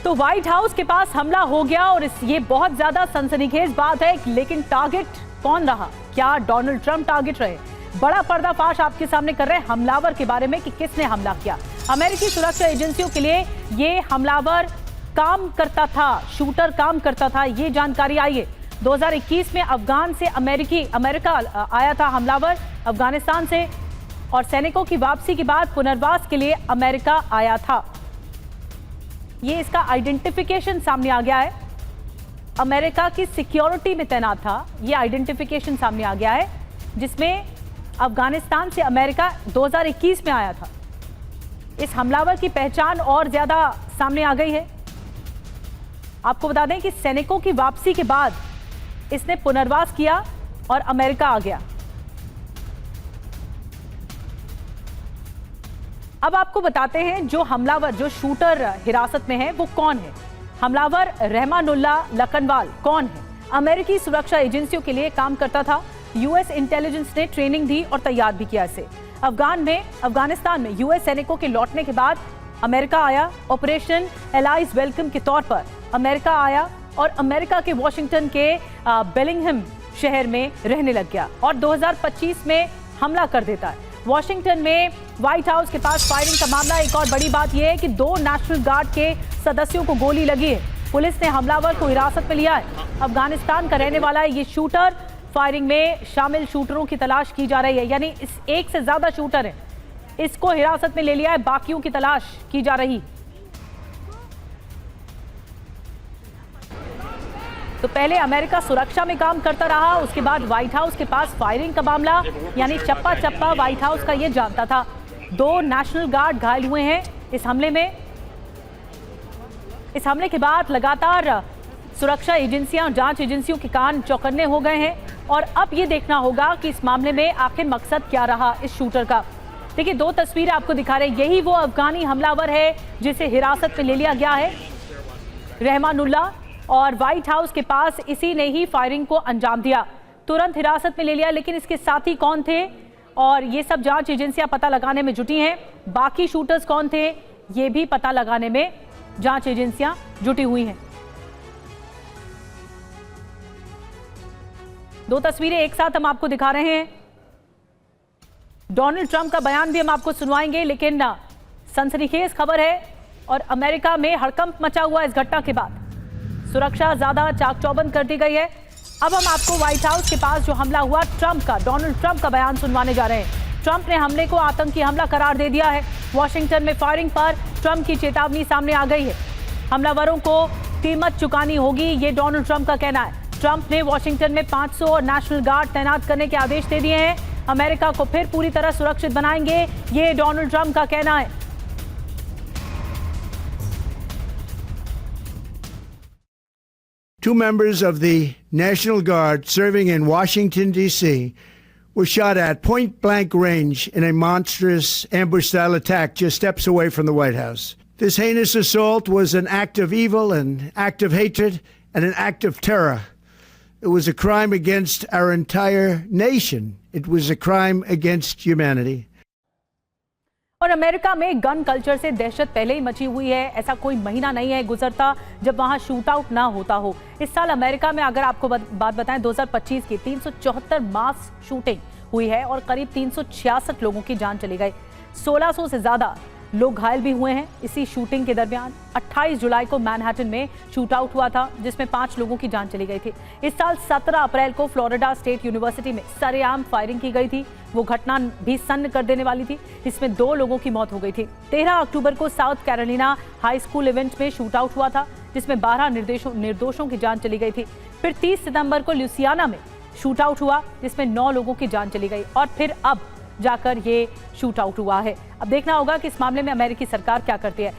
तो white house के पास हमला हो गया और ये बहुत ज्यादा सनसनीखेज बात है, लेकिन टारगेट कौन रहा? क्या डोनाल्ड ट्रंप टारगेट रहे? बड़ा पर्दाफाश आपके सामने कर रहे हैं हमलावर के बारे में कि किसने हमला किया। अमेरिकी सुरक्षा एजेंसियों के लिए ये हमलावर काम करता था, शूटर काम करता था, ये जानकारी आई है। 2021 में अफगान से अमेरिका आया था हमलावर, अफगानिस्तान से, और सैनिकों की वापसी के बाद पुनर्वास के लिए अमेरिका आया था। ये इसका आइडेंटिफिकेशन सामने आ गया है, अमेरिका की सिक्योरिटी में तैनात था। ये आइडेंटिफिकेशन सामने आ गया है, जिसमें अफगानिस्तान से अमेरिका 2021 में आया था। इस हमलावर की पहचान और ज्यादा सामने आ गई है। आपको बता दें कि सैनिकों की वापसी के बाद इसने पुनर्वास किया और अमेरिका आ गया। अब आपको बताते हैं जो हमलावर, जो शूटर हिरासत में है, वो कौन है। हमलावर रहमानुल्लाह लखनवाल कौन है? अमेरिकी सुरक्षा एजेंसियों के लिए काम करता था। यूएस इंटेलिजेंस ने ट्रेनिंग दी और तैयार भी किया इसे। अफगानिस्तान में यूएस सैनिकों के लौटने के बाद अमेरिका आया। ऑपरेशन एलाइज वेलकम के तौर पर अमेरिका आया और अमेरिका के वॉशिंगटन के बेलिंगहम शहर में रहने लग गया और 2025 में हमला कर देता है। वॉशिंगटन में व्हाइट हाउस के पास फायरिंग का मामला। एक और बड़ी बात यह है कि 2 नेशनल गार्ड के सदस्यों को गोली लगी है। पुलिस ने हमलावर को हिरासत में लिया है। अफगानिस्तान का रहने वाला है ये शूटर। फायरिंग में शामिल शूटरों की तलाश की जा रही है, यानी इस एक से ज्यादा शूटर है, इसको हिरासत में ले लिया है, बाकियों की तलाश की जा रही। तो पहले अमेरिका सुरक्षा में काम करता रहा, उसके बाद व्हाइट हाउस के पास फायरिंग का मामला, यानी चप्पा चप्पा व्हाइट हाउस का ये जानता था। 2 नेशनल गार्ड घायल हुए हैं इस हमले में। इस हमले के बाद लगातार सुरक्षा एजेंसियां और जांच एजेंसियों के कान चौकन्ने हो गए हैं और अब ये देखना होगा कि इस मामले में आखिर मकसद क्या रहा इस शूटर का। देखिए 2 तस्वीरें आपको दिखा रहे हैं, यही वो अफगानी हमलावर है जिसे हिरासत में ले लिया गया है, रहमानुल्लाह, और व्हाइट हाउस के पास इसी ने ही फायरिंग को अंजाम दिया। तुरंत हिरासत में ले लिया, लेकिन इसके साथी कौन थे और ये सब जांच एजेंसियां पता लगाने में जुटी हैं। बाकी शूटर्स कौन थे ये भी पता लगाने में जांच एजेंसियां जुटी हुई हैं। 2 तस्वीरें एक साथ हम आपको दिखा रहे हैं। डोनाल्ड ट्रंप का बयान भी हम आपको सुनवाएंगे, लेकिन सनसनीखेज खबर है और अमेरिका में हड़कंप मचा हुआ इस घटना के बाद सुरक्षा ज्यादा चाक चौबंद कर दी गई है। अब हम आपको व्हाइट हाउस के पास जो हमला हुआ डोनाल्ड ट्रंप का बयान सुनवाने जा रहे हैं। ट्रंप ने हमले को आतंकी हमला करार दे दिया है। वॉशिंगटन में फायरिंग पर ट्रंप की चेतावनी सामने आ गई है। हमलावरों को कीमत चुकानी होगी, ये डोनाल्ड ट्रंप का कहना है। ट्रंप ने वॉशिंगटन में 500 नेशनल गार्ड तैनात करने के आदेश दे दिए हैं। अमेरिका को फिर पूरी तरह सुरक्षित बनाएंगे, ये डोनाल्ड ट्रंप का कहना है। Two members of the National Guard serving in Washington, D.C. were shot at point-blank range in a monstrous ambush-style attack just steps away from the White House. This heinous assault was an act of evil, an act of hatred, and an act of terror. It was a crime against our entire nation. It was a crime against humanity. और America में gun culture से दहशत पहले ही मची हुई है। ऐसा कोई महीना नहीं है गुजरता जब वहां शूट आउट ना होता हो। इस साल अमेरिका में अगर आपको बात बताएं 2025 की 374 मास शूटिंग हुई है और करीब 366 लोगों की जान चली गई। 1600 से ज्यादा लोग घायल भी हुए हैं इसी शूटिंग के दरमियान। 28 जुलाई को मैनहट्टन में शूट आउट हुआ था जिसमें 5 लोगों की जान चली गई थी। इस साल 17 अप्रैल को फ्लोरिडा स्टेट यूनिवर्सिटी में सरेआम फायरिंग की गई थी। वो घटना भी सन्न कर देने वाली थी। इसमें 2 लोगों की मौत हो गई थी। 13 अक्टूबर को south Carolina high school event में शूट आउट हुआ था जिसमें 12 निर्दोषों की जान चली गई थी। फिर 30 सितंबर को लुसियाना में शूट आउट हुआ जिसमें 9 लोगों की जान चली गई और फिर अब जाकर ये शूट आउट हुआ है। अब देखना होगा कि इस मामले में अमेरिकी सरकार क्या करती है।